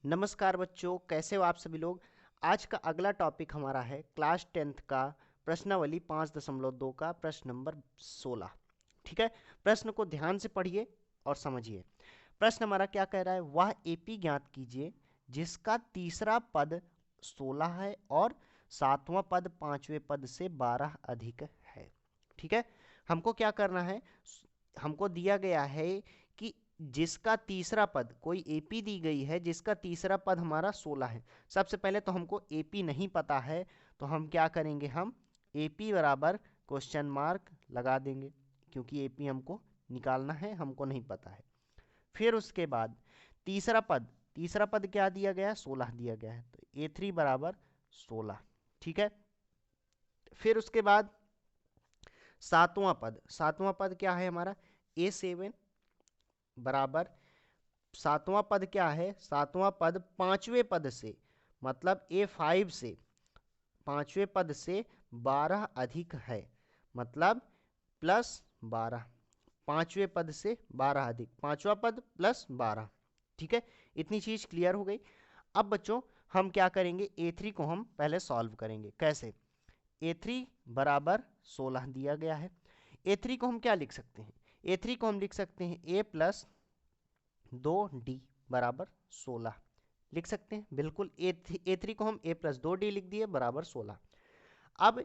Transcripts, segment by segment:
नमस्कार बच्चों, कैसे हो आप सभी लोग। आज का अगला टॉपिक हमारा है क्लास 10th का प्रश्नावली 5.2 का प्रश्न नंबर 16। ठीक है, प्रश्न को ध्यान से पढ़िए और समझिए। प्रश्न हमारा क्या कह रहा है, वह एपी ज्ञात कीजिए जिसका तीसरा पद 16 है और सातवां पद पांचवें पद से 12 अधिक है। ठीक है, हमको क्या करना है, हमको दिया गया है कि जिसका तीसरा पद, कोई एपी दी गई है जिसका तीसरा पद हमारा 16 है। सबसे पहले तो हमको एपी नहीं पता है, तो हम क्या करेंगे, हम एपी बराबर क्वेश्चन मार्क लगा देंगे, क्योंकि एपी हमको निकालना है, हमको नहीं पता है। फिर उसके बाद तीसरा पद क्या दिया गया, 16 दिया गया है, तो ए3 बराबर 16। ठीक है, फिर उसके बाद सातवां पद क्या है हमारा, A7 बराबर, सातवां पद क्या है, सातवां पद पांचवें पद से, मतलब A5 से, पांचवें पद से 12 अधिक है, मतलब +12, पांचवें पद से 12 अधिक, पांचवा पद +12। ठीक है, इतनी चीज क्लियर हो गई। अब बच्चों हम क्या करेंगे, A3 को हम पहले सॉल्व करेंगे। कैसे, A3 बराबर 16 दिया गया है। A3 को हम क्या लिख सकते हैं, A3 को हम लिख सकते हैं A+2D बराबर 16 लिख सकते हैं। बिल्कुल, A3 को हम A+2D लिख दिए बराबर 16। अब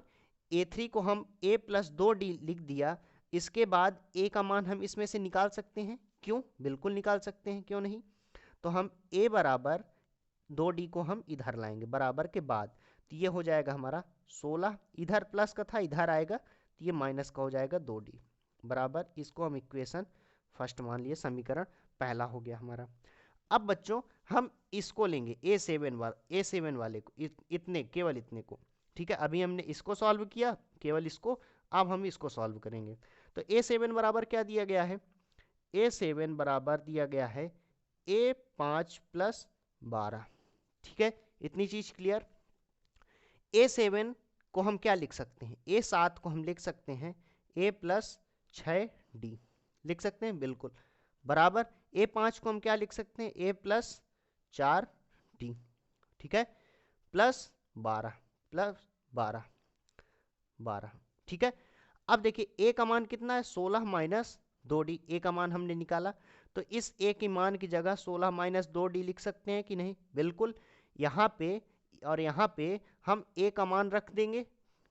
A3 को हम A+2D लिख दिया, इसके बाद A का मान हम इसमें से निकाल सकते हैं। क्यों, बिल्कुल निकाल सकते हैं, क्यों नहीं। तो हम A बराबर 2D को हम इधर लाएंगे बराबर के बाद, तो ये हो जाएगा हमारा 16, इधर प्लस का था इधर आएगा, तो ये माइनस का हो जाएगा 2D बराबर, इसको हम इक्वेशन फर्स्ट मान लिए, समीकरण पहला हो गया हमारा। अब बच्चों हम इसको लेंगे A7 वाले को, इतने, केवल इतने को। ठीक है, अभी हमने इसको सॉल्व किया, केवल इसको, अब हम इसको सॉल्व करेंगे। तो A7 बराबर क्या दिया गया है, A7 बराबर दिया गया है A5+12। ठीक है, इतनी चीज क्लियर। A7 को हम क्या लिख सकते हैं, A7 को हम लिख सकते हैं A+6D लिख सकते हैं, बिल्कुल बराबर। A5 को हम क्या लिख सकते हैं, A+4D। ठीक है, +12 +12 12। ठीक है, अब देखिए A का मान कितना है, 16 माइनस 2D, A का मान हमने निकाला, तो इस A के मान की जगह 16 माइनस 2D लिख सकते हैं कि नहीं, बिल्कुल। यहाँ पे और यहाँ पे हम A का मान रख देंगे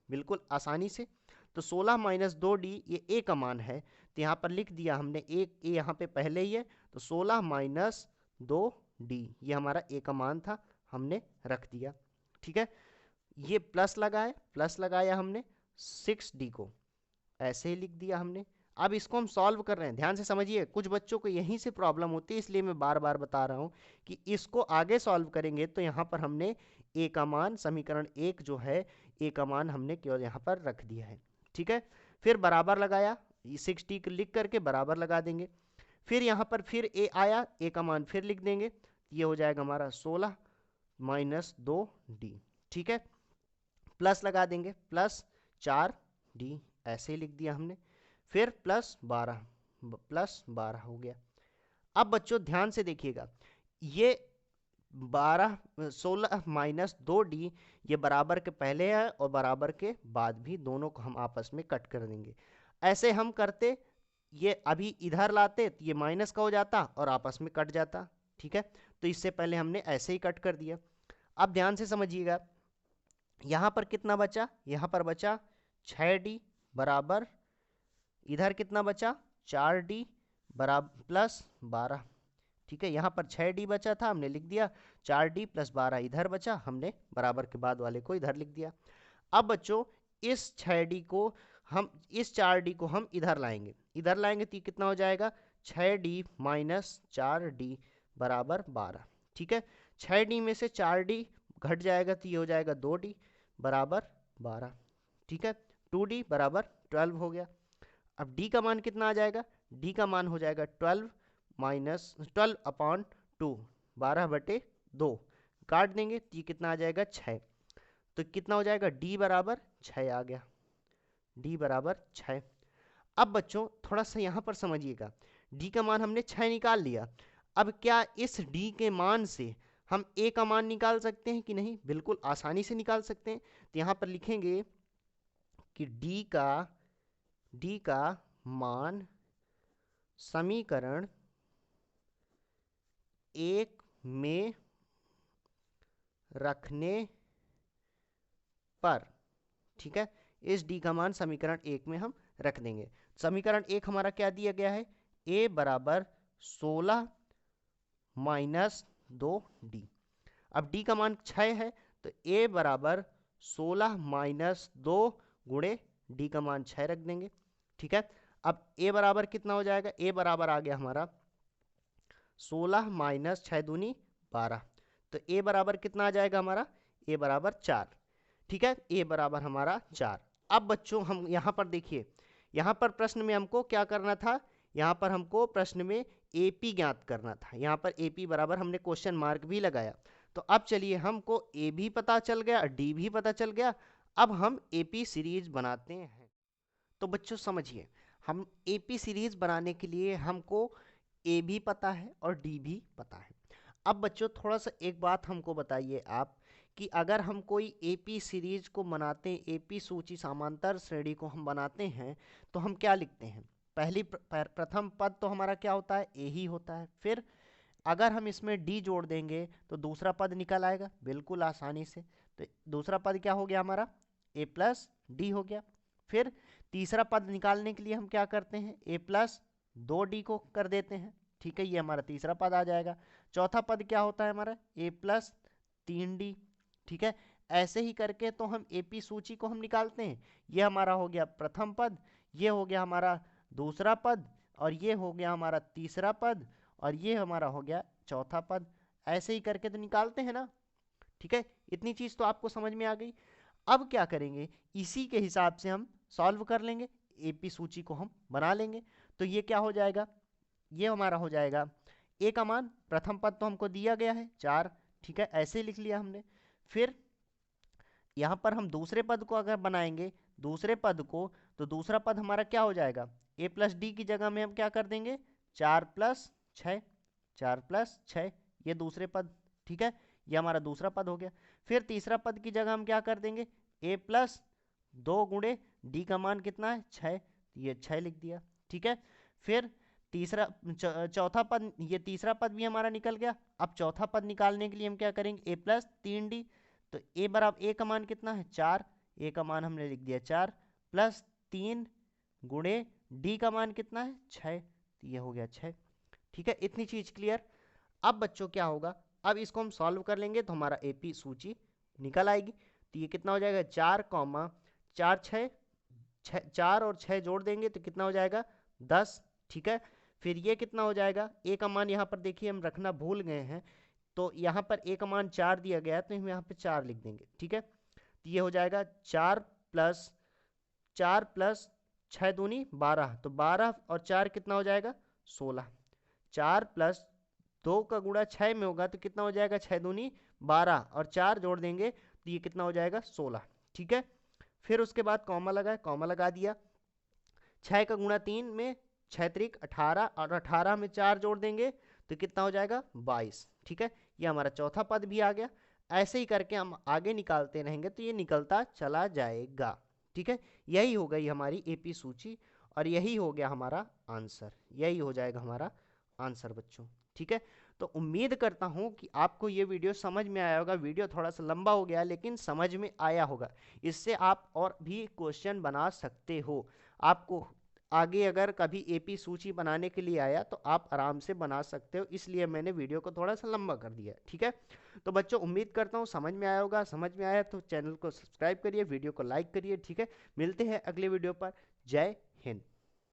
बिल्कुल आसानी से। तो 16 माइनस 2D ये A का मान है, तो यहाँ पर लिख दिया हमने, A यहाँ पे पहले ही है, तो 16 माइनस 2D ये हमारा A का मान था, हमने रख दिया। ठीक है, ये प्लस लगाया हमने 6D को, ऐसे ही लिख दिया हमने। अब इसको हम सॉल्व कर रहे हैं, ध्यान से समझिए, कुछ बच्चों को यहीं से प्रॉब्लम होती है, इसलिए मैं बार बार बता रहा हूं कि इसको आगे सॉल्व करेंगे तो यहाँ पर हमने A का मान, समीकरण 1 जो है, A का मान हमने केवल यहाँ पर रख दिया है। ठीक है, फिर बराबर लगाया, 6D को लिख करके बराबर लगा देंगे। फिर यहाँ पर फिर A आया, A का मान फिर लिख देंगे, ये हो जाएगा हमारा 16 माइनस 2D। ठीक है, प्लस लगा देंगे, +4D ऐसे ही लिख दिया हमने, फिर +12 हो गया। अब बच्चों ध्यान से देखिएगा, ये 16 माइनस 2D ये बराबर के पहले है और बराबर के बाद भी, दोनों को हम आपस में कट कर देंगे। ऐसे हम करते, ये अभी इधर लाते तो ये माइनस का हो जाता और आपस में कट जाता। ठीक है, तो इससे पहले हमने ऐसे ही कट कर दिया। अब ध्यान से समझिएगा, यहाँ पर कितना बचा, यहाँ पर बचा 6D बराबर, इधर कितना बचा 4D बराबर +12। ठीक है, यहाँ पर 6D बचा था, हमने लिख दिया, 4D +12 इधर बचा, हमने बराबर के बाद वाले को इधर लिख दिया। अब बच्चों इस 6D को हम, इस 4D को हम इधर लाएंगे तो कितना हो जाएगा, 6D माइनस 4D बराबर 12। ठीक है, 6D में से 4D घट जाएगा तो ये हो जाएगा 2D बराबर 12। ठीक है, 2D बराबर 12 हो गया। अब D का मान कितना आ जाएगा, D का मान हो जाएगा 12 माइनस 12/2, 12/2 काट देंगे तो ये कितना आ जाएगा 6, तो कितना हो जाएगा D बराबर 6 आ गया, D बराबर 6। अब बच्चों थोड़ा सा यहाँ पर समझिएगा, D का मान हमने 6 निकाल लिया, अब क्या इस D के मान से हम a का मान निकाल सकते हैं कि नहीं? बिल्कुल आसानी से निकाल सकते हैं। तो यहाँ पर लिखेंगे कि d का मान समीकरण 1 में रखने पर, ठीक है, इस d का मान समीकरण 1 में हम रख देंगे। समीकरण 1 हमारा क्या दिया गया है? a बराबर 16 माइनस 2d। अब d का मान 6 है तो a बराबर 16 माइनस 2 गुणे d का मान 6 रख देंगे, ठीक है। अब a बराबर कितना हो जाएगा? a बराबर आ गया हमारा 16 माइनस 6 दूनी 12, तो a बराबर कितना आ जाएगा हमारा? a बराबर 4, ठीक है। a बराबर हमारा 4। अब बच्चों हम यहाँ पर देखिए, यहाँ पर प्रश्न में हमको क्या करना था? यहाँ पर हमको प्रश्न में AP ज्ञात करना था। यहाँ पर AP बराबर हमने क्वेश्चन मार्क भी लगाया। तो अब चलिए, हमको A भी पता चल गया, D भी पता चल गया। अब हम AP सीरीज बनाते हैं। तो बच्चों समझिए, हम AP सीरीज बनाने के लिए हमको A भी पता है और D भी पता है। अब बच्चों थोड़ा सा एक बात हमको बताइए आप, कि अगर हम कोई AP सीरीज को बनाते हैं, AP सूची समांतर श्रेणी को हम बनाते हैं, तो हम क्या लिखते हैं? प्रथम पद तो हमारा क्या होता है? A ही होता है। फिर अगर हम इसमें D जोड़ देंगे तो दूसरा पद निकल आएगा बिल्कुल आसानी से। तो दूसरा पद क्या हो गया हमारा? A प्लस D हो गया। फिर तीसरा पद निकालने के लिए हम क्या करते हैं? A प्लस 2D को कर देते हैं, ठीक है, ये हमारा तीसरा पद आ जाएगा। चौथा पद क्या होता है हमारा? A प्लस 3D, ठीक है। ऐसे ही करके तो हम AP सूची को हम निकालते हैं। ये हमारा हो गया प्रथम पद, ये हो गया हमारा दूसरा पद, और ये हो गया हमारा तीसरा पद, और ये हमारा हो गया चौथा पद। ऐसे ही करके तो निकालते हैं ना, ठीक है। इतनी चीज तो आपको समझ में आ गई। अब क्या करेंगे? इसी के हिसाब से हम सॉल्व कर लेंगे, AP सूची को हम बना लेंगे। तो ये क्या हो जाएगा? ये हमारा हो जाएगा A का मान, प्रथम पद तो हमको दिया गया है 4, ठीक है, ऐसे ही लिख लिया हमने। फिर यहाँ पर हम दूसरे पद को अगर बनाएंगे, दूसरे पद को, तो दूसरा पद हमारा क्या हो जाएगा? A प्लस D की जगह में हम क्या कर देंगे? 4 प्लस 6, 4 प्लस 6, ये दूसरे पद, ठीक है, ये हमारा दूसरा पद हो गया। फिर तीसरा पद की जगह हम क्या कर देंगे? A प्लस 2 गुणे D का मान कितना है? 6, ये 6 लिख दिया, ठीक है। फिर चौथा पद, ये तीसरा पद भी हमारा निकल गया। अब चौथा पद निकालने के लिए हम क्या करेंगे? A प्लस 3D, तो A बराबर, A का मान कितना है? 4, A का मान हमने लिख दिया 4 प्लस 3 गुणे D का मान कितना है? 6, तो ये हो गया 6, ठीक है। इतनी चीज क्लियर। अब बच्चों क्या होगा? अब इसको हम सॉल्व कर लेंगे तो हमारा AP सूची निकल आएगी। तो ये कितना हो जाएगा? 4 4 6, 4 और 6 जोड़ देंगे तो कितना हो जाएगा? 10, ठीक है। फिर ये कितना हो जाएगा? A का मान यहाँ पर देखिए हम रखना भूल गए हैं, तो यहाँ पर A का मान 4 दिया गया है, तो हम यहाँ पे 4 लिख देंगे, ठीक है। तो ये हो जाएगा 4 प्लस 6 दूनी 12, तो 12 और 4 कितना हो जाएगा? 16। 4 प्लस 2 का गुणा 6 में होगा तो कितना हो जाएगा? 6 दूनी 12, और 4 जोड़ देंगे तो ये कितना हो जाएगा? 16, ठीक है। फिर उसके बाद कॉमा लगा दिया। 6 का गुणा 3 में 6 त्रिक 18, और 18 में 4 जोड़ देंगे तो कितना हो जाएगा? 22, ठीक है। ये हमारा चौथा पद भी आ गया। ऐसे ही करके हम आगे निकालते रहेंगे तो ये निकलता चला जाएगा, ठीक है। यही हो गई हमारी AP सूची, और यही हो गया हमारा आंसर, यही हो जाएगा हमारा आंसर बच्चों, ठीक है। तो उम्मीद करता हूँ कि आपको ये वीडियो समझ में आया होगा। वीडियो थोड़ा सा लंबा हो गया लेकिन समझ में आया होगा। इससे आप और भी क्वेश्चन बना सकते हो। आपको आगे अगर कभी AP सूची बनाने के लिए आया तो आप आराम से बना सकते हो, इसलिए मैंने वीडियो को थोड़ा सा लंबा कर दिया, ठीक है। तो बच्चों उम्मीद करता हूँ समझ में आया होगा। समझ में आया तो चैनल को सब्सक्राइब करिए, वीडियो को लाइक करिए, ठीक है। मिलते हैं अगले वीडियो पर। जय हिंद।